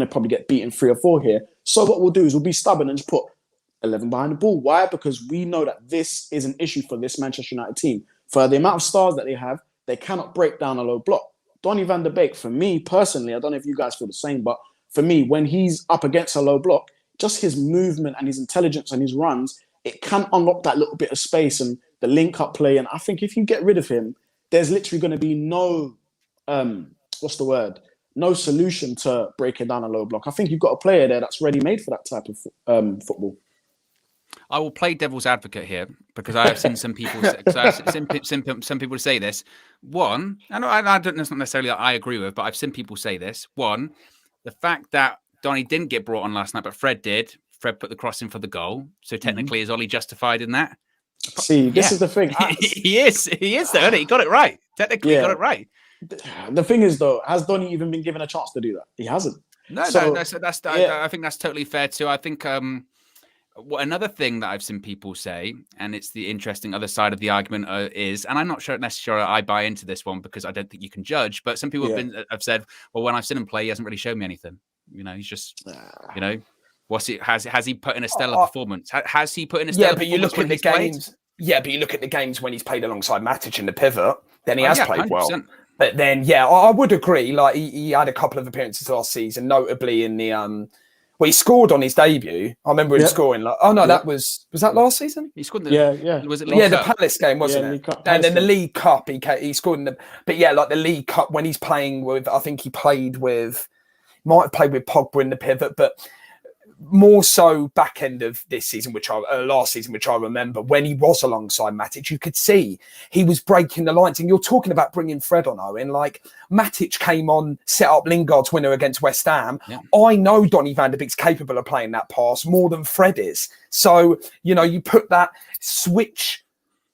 probably get beaten 3 or 4 here. So what we'll do is we'll be stubborn and just put 11 behind the ball. Why? Because we know that this is an issue for this Manchester United team. For the amount of stars that they have, they cannot break down a low block. Donny van der Beek, for me personally, I don't know if you guys feel the same, but for me, when he's up against a low block, just his movement and his intelligence and his runs, it can unlock that little bit of space and the link-up play. And I think if you get rid of him, there's literally going to be no, no solution to breaking down a low block. I think you've got a player there that's ready made for that type of football. I will play devil's advocate here because I have seen some people. Because I've seen some people say this. One, and I don't necessarily that I agree with, but I've seen people say this. One, the fact that Donny didn't get brought on last night, but Fred did. Fred put the cross in for the goal. So technically, is Ollie justified in that? See, this is the thing. He is though, isn't he? He got it right. Technically, got it right. The thing is, though, has Donny even been given a chance to do that? He hasn't. No. That's I think that's totally fair too. I think another thing that I've seen people say, and it's the interesting other side of the argument is, and I'm not sure necessarily I buy into this one because I don't think you can judge, but some people have said, well, when I've seen him play, he hasn't really shown me anything. You know, he's just, you know, has he put in a stellar performance? Has he put in a stellar performance? But you look at the games. Yeah, but you look at the games when he's played alongside Matic in the pivot, then he has played 100%. Well. But then, I would agree. Like he had a couple of appearances last season, notably in the well, he scored on his debut. I remember him scoring. Like, that was that last season? He scored. Was it? The Palace game, wasn't it? And then the League Cup, he scored in the. But like the League Cup when he's playing with, I think he might have played with Pogba in the pivot, but more so back end of this season, last season, which I remember when he was alongside Matic, you could see he was breaking the lines. And you're talking about bringing Fred on, Owen. Like Matic came on, set up Lingard's winner against West Ham. Yeah. I know Donny van de Beek's capable of playing that pass more than Fred is. So, you put that switch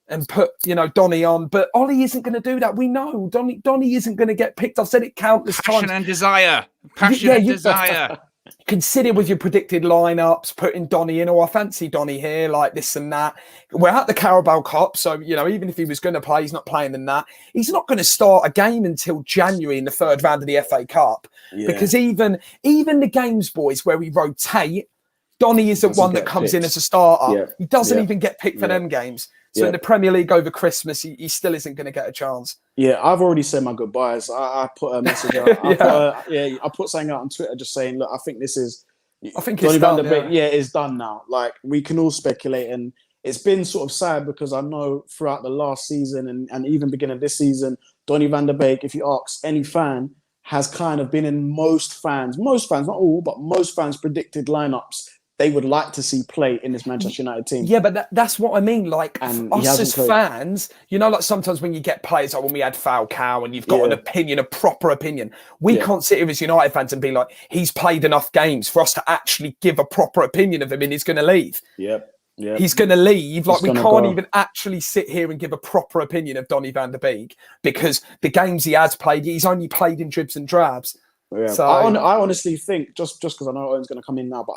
and put, Donny on, but Ollie isn't going to do that. We know Donny isn't going to get picked. I've said it countless times. Passion and desire. Desire. Consider with your predicted lineups, putting Donny in, I fancy Donny here, like this and that. We're at the Carabao Cup, so, even if he was going to play, he's not playing in that. He's not going to start a game until January in the third round of the FA Cup. Yeah. Because even the games, boys, where we rotate, Donny isn't one that comes in as a starter. Yeah. He doesn't even get picked for them games. So in the Premier League over Christmas, he still isn't going to get a chance. Yeah, I've already said my goodbyes. I put a message out. I put something out on Twitter just saying, look, I think it's done. It's done now. Like, we can all speculate. And it's been sort of sad because I know throughout the last season and even beginning of this season, Donny van de Beek, if you ask any fan, has kind of been in most fans, not all, but most fans' predicted lineups they would like to see play in this Manchester United team. Yeah, but that's what I mean. Like, us as fans, like sometimes when you get players, like when we had Falcao and you've got an opinion, a proper opinion, we can't sit here as United fans and be like, he's played enough games for us to actually give a proper opinion of him and he's going to leave. Yep. He's going to leave. Like, we can't even actually sit here and give a proper opinion of Donny van de Beek because the games he has played, he's only played in dribs and drabs. Yeah. So I honestly think, just because I know Owen's going to come in now, but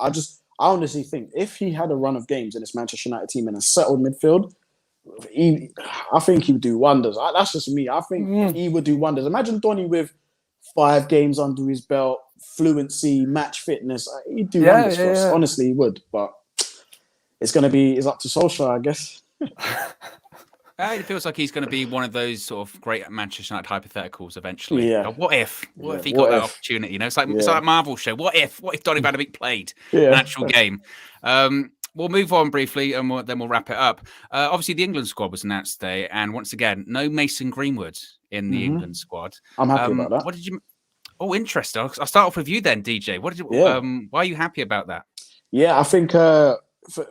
I honestly think if he had a run of games in this Manchester United team in a settled midfield, I think he would do wonders. That's just me. I think he would do wonders. Imagine Donny with 5 games under his belt, fluency, match fitness. He'd do wonders for us. Honestly, he would. But it's up to Solskjaer, I guess. It feels like he's going to be one of those sort of great Manchester United hypotheticals eventually. Yeah. What if he got that opportunity? It's like a Marvel show. What if Donny van de Beek played an actual game? We'll move on briefly and then we'll wrap it up. Obviously, the England squad was announced today, and once again, no Mason Greenwood in the England squad. I'm happy about that. What did you? Oh, interesting. I'll start off with you then, DJ. What did you? Why are you happy about that? Yeah, I think.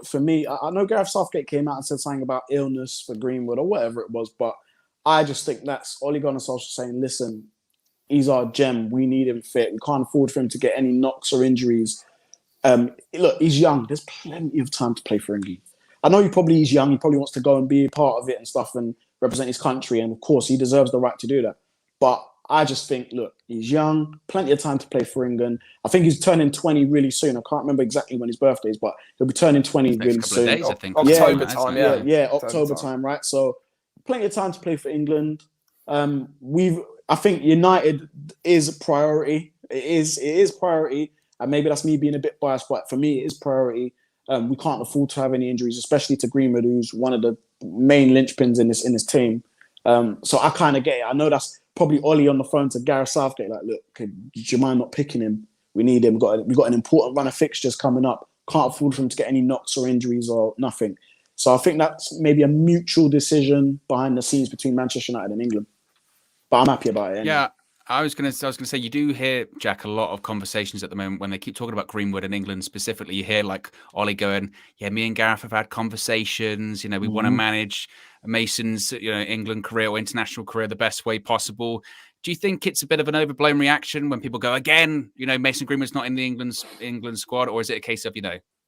For me, I know Gareth Southgate came out and said something about illness for Greenwood or whatever it was, but I just think that's Ole Gunnar Solskjaer saying, listen, he's our gem. We need him fit. We can't afford for him to get any knocks or injuries. Look, he's young. There's plenty of time to play for England. I know he's young. He probably wants to go and be a part of it and stuff and represent his country. And of course, he deserves the right to do that. But I just think, look, he's young, plenty of time to play for England. I think he's turning 20 really soon. I can't remember exactly when his birthday is, but he'll be turning 20 really soon. Days, I think. October time, October time, right? So plenty of time to play for England. I think United is a priority. It is priority. And maybe that's me being a bit biased, but for me, it is priority. We can't afford to have any injuries, especially to Greenwood, who's one of the main linchpins in this team. So I kind of get it. I know that's probably Ollie on the phone to Gareth Southgate, like, look, do you mind not picking him? We need him. We've got an important run of fixtures coming up. Can't afford for him to get any knocks or injuries or nothing. So I think that's maybe a mutual decision behind the scenes between Manchester United and England. But I'm happy about it. Anyway. Yeah, I was gonna say you do hear, Jack, a lot of conversations at the moment when they keep talking about Greenwood and England specifically. You hear like Ollie going, "Yeah, me and Gareth have had conversations. You know, we want to manage Mason's England career or international career the best way possible." Do you think it's a bit of an overblown reaction when people go again? Mason Greenwood's not in the England squad, or is it a case of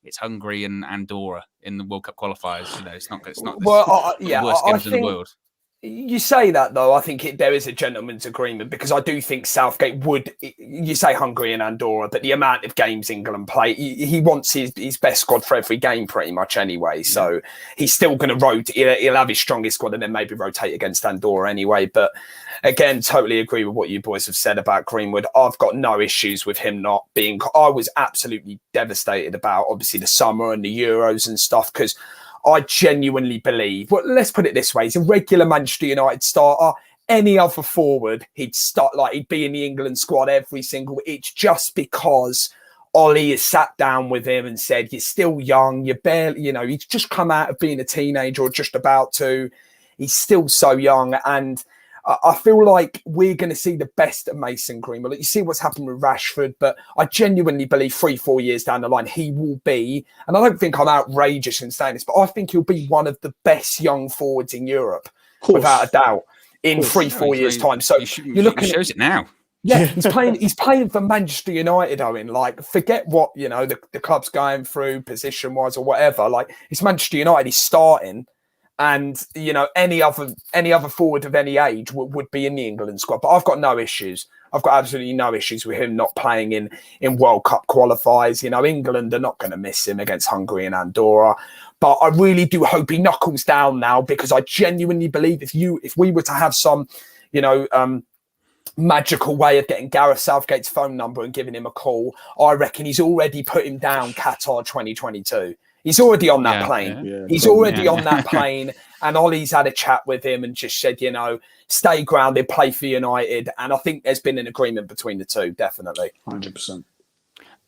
it's Hungary and Andorra in the World Cup qualifiers? It's not the worst games in the world. You say that, though. I think there is a gentleman's agreement, because I do think Southgate would, you say Hungary and Andorra, but the amount of games England play, he wants his best squad for every game pretty much anyway. So he's still going to rotate. He'll have his strongest squad and then maybe rotate against Andorra anyway. But again, totally agree with what you boys have said about Greenwood. I've got no issues with him not being. I was absolutely devastated about, obviously, the summer and the Euros and stuff, because I genuinely believe, well, let's put it this way, he's a regular Manchester United starter. Any other forward, he'd be in the England squad every single. It's just because Ollie has sat down with him and said, "You're still young, you're barely, he's just come out of being a teenager or just about to. He's still so young." And I feel like we're going to see the best of Mason Greenwood. You see what's happened with Rashford, but I genuinely believe 3-4 years down the line, he will be, and I don't think I'm outrageous in saying this, but I think he'll be one of the best young forwards in Europe, without a doubt, in 3-4 years' time. So you're looking at it now. Yeah, he's playing for Manchester United, Owen. Like, forget what, the club's going through position-wise or whatever. Like, it's Manchester United, he's starting. And, any other forward of any age would be in the England squad. But I've got no issues. I've got absolutely no issues with him not playing in World Cup qualifiers. England are not going to miss him against Hungary and Andorra. But I really do hope he knuckles down now, because I genuinely believe if we were to have some, magical way of getting Gareth Southgate's phone number and giving him a call, I reckon he's already put him down Qatar 2022. He's already on that plane. Yeah, he's already on that plane. And Ollie's had a chat with him and just said, stay grounded, play for United. And I think there's been an agreement between the two, definitely. 100%.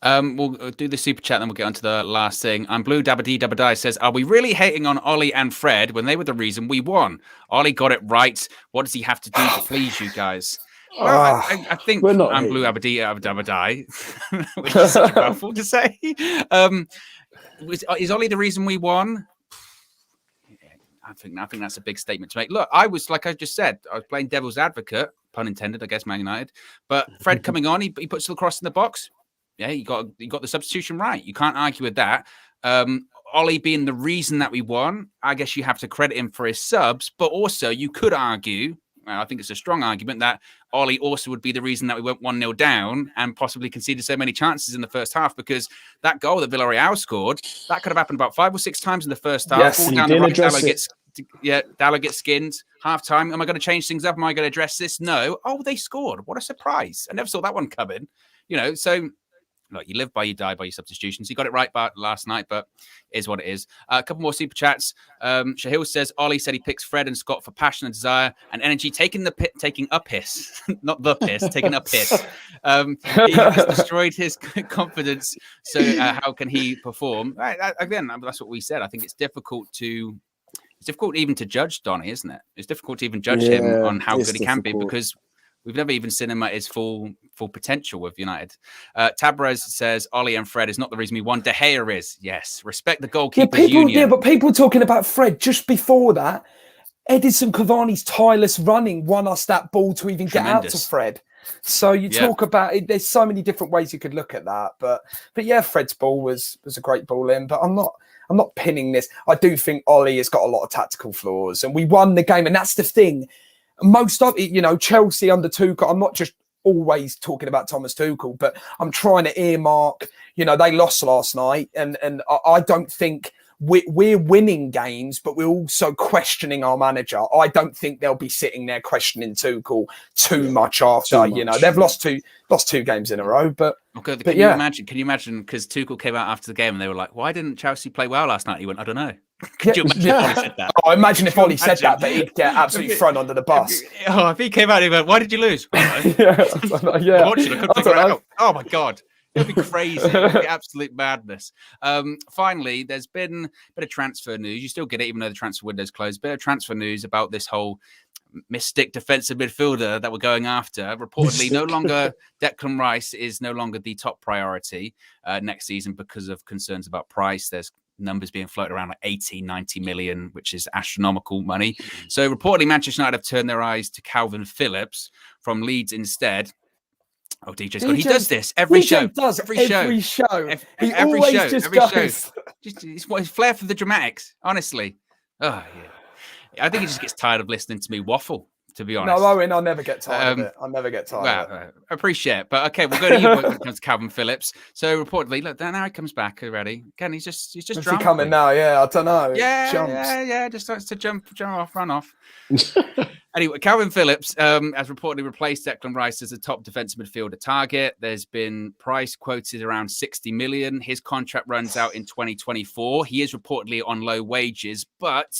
We'll do the super chat, then we'll get on to the last thing. I'm Blue Dabba Dabba says, "Are we really hating on Ollie and Fred when they were the reason we won? Ollie got it right. What does he have to do to please you guys?" Well, I think I'm Blue Dabba, which is such a mouthful to say. Is Ollie the reason we won? I think that's a big statement to make. Look, I was, like I just said, I was playing devil's advocate, pun intended, I guess, Man United. But Fred coming on, he puts the cross in the box. Yeah, you got the substitution right. You can't argue with that. Ollie being the reason that we won, I guess you have to credit him for his subs. But also, you could argue, I think it's a strong argument, that Ollie also would be the reason that we went 1-0 down and possibly conceded so many chances in the first half, because that goal that Villarreal scored, that could have happened about 5 or 6 times in the first half. Yes, All down the right, Dallo gets skinned. Half time, am I going to change things up? Am I going to address this? No. Oh, they scored. What a surprise. I never saw that one coming. So look, you live by, you die by your substitutions. He got it right last night, but it is what it is. A couple more super chats. Shahil says, Ollie said he picks Fred and Scott for passion and desire and energy, taking a piss, not the piss, taking a piss. He has destroyed his confidence. So how can he perform? Again, that's what we said. I think it's difficult even to judge Donny, isn't it? It's difficult to even judge him on how good he can be, because we've never even seen him at his full potential with United. Tabrez says, Ollie and Fred is not the reason we won. De Gea is. Yes. Respect the goalkeeper's union. Yeah, but people talking about Fred just before that, Edinson Cavani's tireless running won us that ball to even get out to Fred. So you talk about it. There's so many different ways you could look at that. But yeah, Fred's ball was a great ball in, but I'm not pinning this. I do think Ollie has got a lot of tactical flaws, and we won the game. And that's the thing. Most of it, Chelsea under Tuchel, I'm not just always talking about Thomas Tuchel, but I'm trying to earmark, they lost last night. And I don't think we're winning games, but we're also questioning our manager. I don't think they'll be sitting there questioning Tuchel too much after, they've lost two games in a row. But okay, can you imagine? Because Tuchel came out after the game and they were like, "Why didn't Chelsea play well last night?" He went, "I don't know." Could you imagine if Ollie said that? I imagine if Ollie said that, but he'd get absolutely thrown under the bus. If he came out and he went, "Why did you lose?" I couldn't figure it out. Oh my God. It'd be crazy. It'd be absolute madness. Finally, there's been a bit of transfer news. You still get it, even though the transfer window's closed. A bit of transfer news about this whole mystic defensive midfielder that we're going after. Reportedly, no longer Declan Rice is no longer the top priority next season because of concerns about price. There's numbers being floated around like 80, 90 million, which is astronomical money. So reportedly, Manchester United have turned their eyes to Calvin Phillips from Leeds instead. Oh, DJ's gone. He does this every show. Every show. He every always show. just Every goes. Just, it's flair for the dramatics, honestly. Oh, yeah. I think he just gets tired of listening to me waffle, to be honest. No, Owen, I'll never get tired of it. I'll never get tired of it. I appreciate it. But okay, we'll go to you when it comes to Calvin Phillips. So reportedly, look, now he comes back already. Again, he's just Is he drunk. coming now? Yeah, I don't know. Yeah. Just starts to jump off, run off. Anyway, Calvin Phillips has reportedly replaced Declan Rice as a top defensive midfielder target. There's been price quoted around 60 million. His contract runs out in 2024. He is reportedly on low wages, but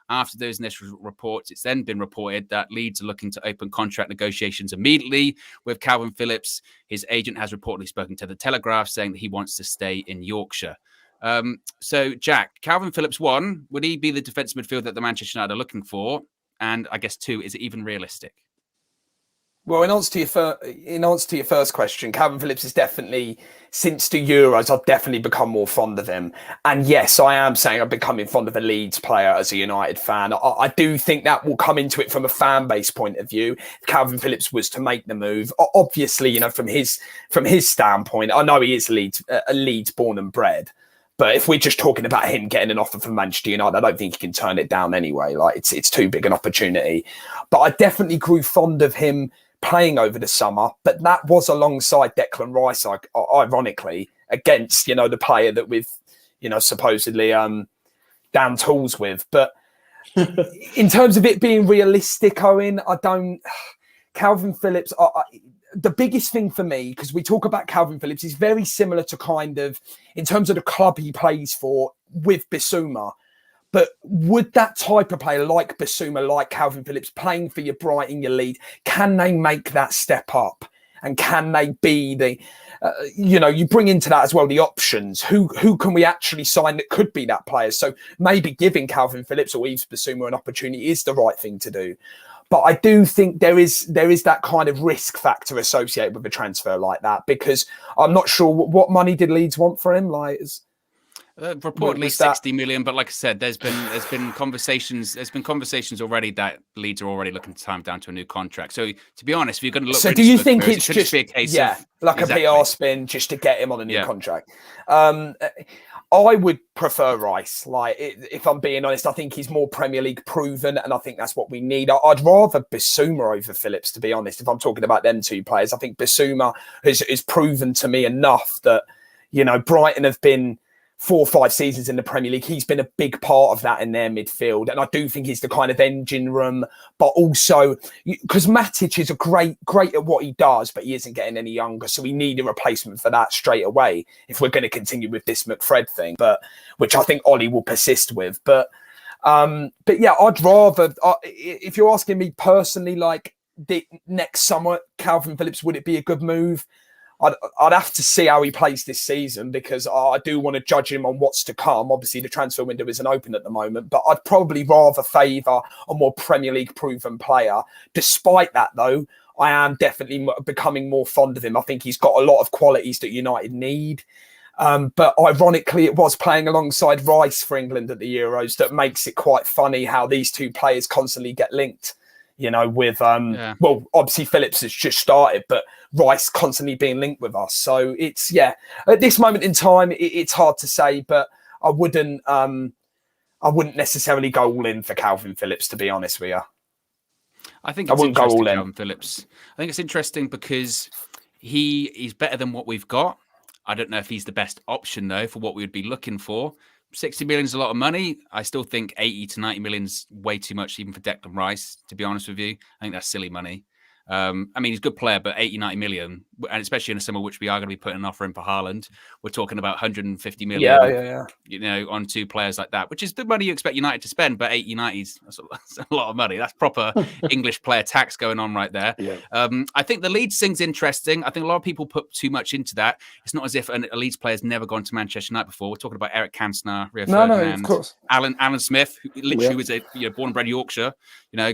after those initial reports, it's then been reported that Leeds are looking to open contract negotiations immediately with Calvin Phillips. His agent has reportedly spoken to the Telegraph saying that he wants to stay in Yorkshire. So, Jack, Calvin Phillips, one, would he be the defensive midfielder that the Manchester United are looking for? And I guess two, is it even realistic? Well, in answer to your first question, Calvin Phillips is definitely, since the Euros, I've definitely become more fond of him. And yes, I am saying I'm becoming fond of a Leeds player as a United fan. I do think that will come into it from a fan base point of view. If Calvin Phillips was to make the move, obviously, you know, from his standpoint, I know he is a Leeds born and bred. But if we're just talking about him getting an offer from Manchester United, I don't think he can turn it down anyway. Like it's too big an opportunity. But I definitely grew fond of him playing over the summer. But that was alongside Declan Rice, ironically, against, you know, the player that we've, you know, supposedly down tools with. But in terms of it being realistic, Owen, Calvin Phillips, the biggest thing for me, because we talk about Calvin Phillips, is very similar to kind of, in terms of the club he plays for, with Bissouma. But would that type of player like Bissouma, like Calvin Phillips, playing for your Brighton, your Leeds, can they make that step up? And can they be the, you bring into that as well the options. Who can we actually sign that could be that player? So maybe giving Calvin Phillips or Yves Bissouma an opportunity is the right thing to do. But I do think there is that kind of risk factor associated with a transfer like that, because I'm not sure what money did Leeds want for him. Like, reportedly 60 million, but like I said, there's been conversations already that Leeds are already looking to time down to a new contract. So to be honest, if you're going to look, so do you think it's just be a case of like exactly. a PR spin just to get him on a new contract? I would prefer Rice. Like, if I'm being honest, I think he's more Premier League proven, and I think that's what we need. I'd rather Bissouma over Phillips, to be honest. If I'm talking about them two players, I think Bissouma has proven to me enough that, you know, Brighton have been 4 or 5 seasons in the Premier League. He's been a big part of that in their midfield. And I do think he's the kind of engine room, but also because Matic is great at what he does, but he isn't getting any younger. So we need a replacement for that straight away if we're going to continue with this McFred thing, but which I think Ollie will persist with. But yeah, I'd rather, if you're asking me personally, like the next summer, Calvin Phillips, would it be a good move? I'd have to see how he plays this season, because I do want to judge him on what's to come. Obviously, the transfer window isn't open at the moment, but I'd probably rather favour a more Premier League proven player. Despite that, though, I am definitely becoming more fond of him. I think he's got a lot of qualities that United need. But ironically, it was playing alongside Rice for England at the Euros that makes it quite funny how these two players constantly get linked. You know, with well, obviously Phillips has just started, but Rice constantly being linked with us. So it's at this moment in time, it's hard to say, but I wouldn't necessarily go all in for Calvin Phillips, to be honest with you. I think it's interesting, Calvin Phillips. I think it's interesting because he's better than what we've got. I don't know if he's the best option though for what we would be looking for. 60 million is a lot of money. I still think 80 to 90 million is way too much, even for Declan Rice, to be honest with you. I think that's silly money. I mean, he's a good player, but 80, 90 million, and especially in a summer which we are going to be putting an offer in for Haaland, we're talking about 150 million. Yeah. You know, on 2 players like that, which is the money you expect United to spend, but 8 United's that's a lot of money. That's proper English player tax going on right there. Yeah. I think the Leeds thing's interesting. I think a lot of people put too much into that. It's not as if a Leeds player's never gone to Manchester United before. We're talking about Eric Cantona, Rio Ferdinand, of course. Alan Smith, who literally was a born and bred Yorkshire,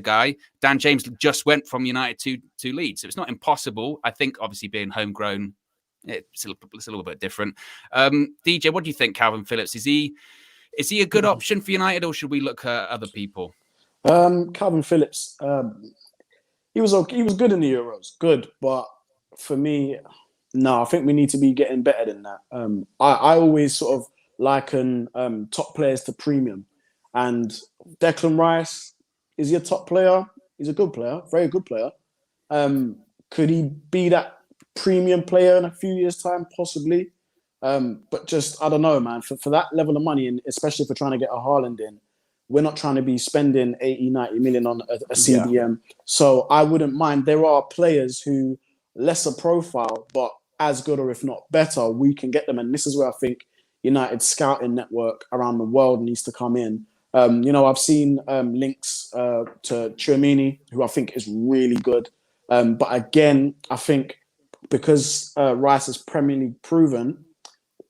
guy. Dan James just went from United to Leeds. So it's not impossible. I think obviously being homegrown, it's a little bit different. DJ, what do you think, Calvin Phillips? Is he a good option for United, or should we look at other people? Calvin Phillips, he was good in the Euros, good, but for me, no, I think we need to be getting better than that. I always sort of liken top players to premium, and Declan Rice, is he a top player? He's a good player, very good player. Could he be that premium player in a few years' time? Possibly. But just, I don't know, man. For that level of money, and especially if we're trying to get a Haaland in, we're not trying to be spending 80, 90 million on a CDM. Yeah. So I wouldn't mind. There are players who, lesser profile, but as good or if not better, we can get them. And this is where I think United's scouting network around the world needs to come in. I've seen links to Tchouaméni, who I think is really good. But again, I think because Rice is Premier League proven,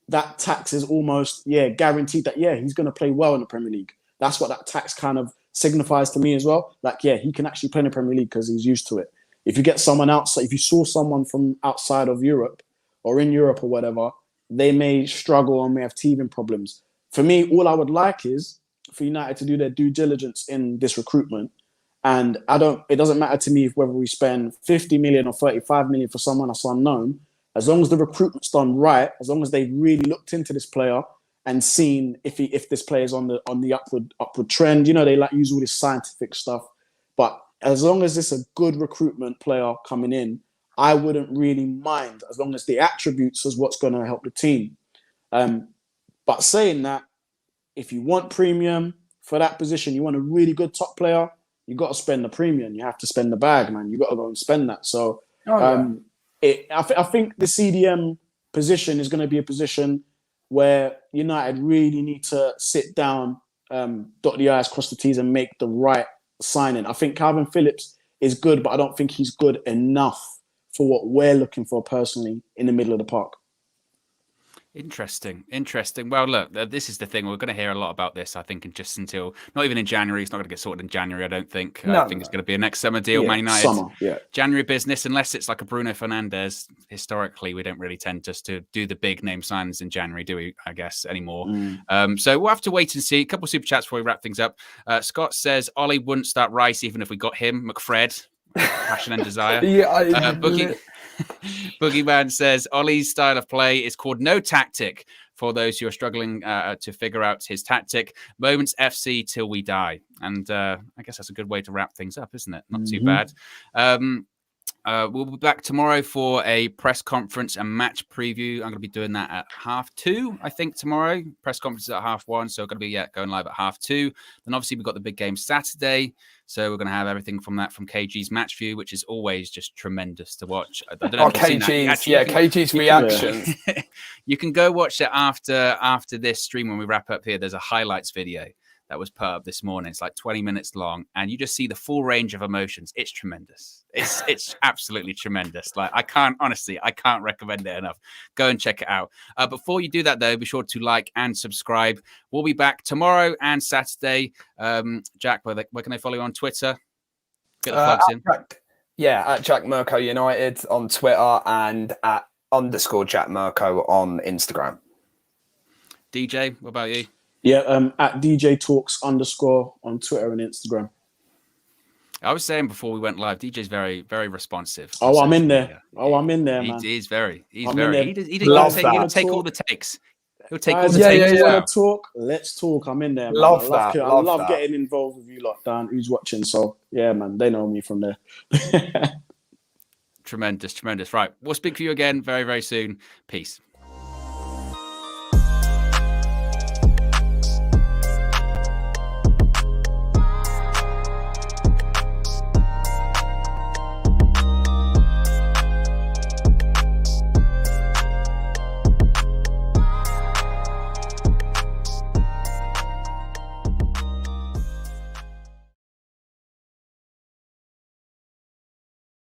that tax is almost, guaranteed that, he's going to play well in the Premier League. That's what that tax kind of signifies to me as well. Like, he can actually play in the Premier League because he's used to it. If you get someone else, if you saw someone from outside of Europe or in Europe or whatever, they may struggle and may have teething problems. For me, all I would like is for United to do their due diligence in this recruitment. And it doesn't matter to me whether we spend 50 million or 35 million for someone that's unknown, as long as the recruitment's done right, as long as they really looked into this player and seen if this player is on the upward trend. They use all this scientific stuff. But as long as it's a good recruitment player coming in, I wouldn't really mind, as long as the attributes is what's going to help the team. But saying that, if you want premium for that position, you want a really good top player, you got to spend the premium. You have to spend the bag, man. You got to go and spend that. So I think the CDM position is going to be a position where United really need to sit down, dot the I's, cross the T's, and make the right signing. I think Calvin Phillips is good, but I don't think he's good enough for what we're looking for personally in the middle of the park. Interesting. Well, look, this is the thing. We're going to hear a lot about this, I think, just until, not even in January. It's not going to get sorted in January, I don't think. I think it's going to be a next summer deal. Man United, summer, January business, unless it's like a Bruno Fernandes. Historically, we don't really tend just to do the big name signings in January, do we, I guess, anymore? So we'll have to wait and see. A couple of super chats before we wrap things up. Scott says, Ollie wouldn't start Rice even if we got him. McFred, passion and desire. Boogeyman says Ollie's style of play is called no tactic for those who are struggling to figure out his tactic. Moments FC till we die. And I guess that's a good way to wrap things up, isn't it? Not too bad. We'll be back tomorrow for a press conference and match preview. I'm going to be doing that at 2:30, I think, tomorrow. Press conference is at 1:30, so going to be going live at 2:30. Then obviously we've got the big game Saturday, so we're going to have everything from KG's match view, which is always just tremendous to watch. I don't know if you've seen that. KG's reaction. You can go watch it after this stream when we wrap up here. There's a highlights video that was put up this morning. It's like 20 minutes long, and you just see the full range of emotions. It's tremendous. It's absolutely tremendous. Like, I can't recommend it enough. Go and check it out. Before you do that, though, be sure to like and subscribe. We'll be back tomorrow and Saturday. Jack, where can they follow you on Twitter? Get the plugs in. At Jack Mirko United on Twitter and at _Jack Mirko on Instagram. DJ, what about you? At DJ Talks _ on Twitter and Instagram. I was saying before we went live, DJ's very, very responsive. I'm in there. I'm in there, man. He's very. He'll take all the takes. He'll take all the takes. You want to talk? Let's talk. I'm in there, man. I love getting involved with you lot, Dan, who's watching. So, yeah, man, they know me from there. Tremendous. Right. We'll speak to you again very, very soon. Peace.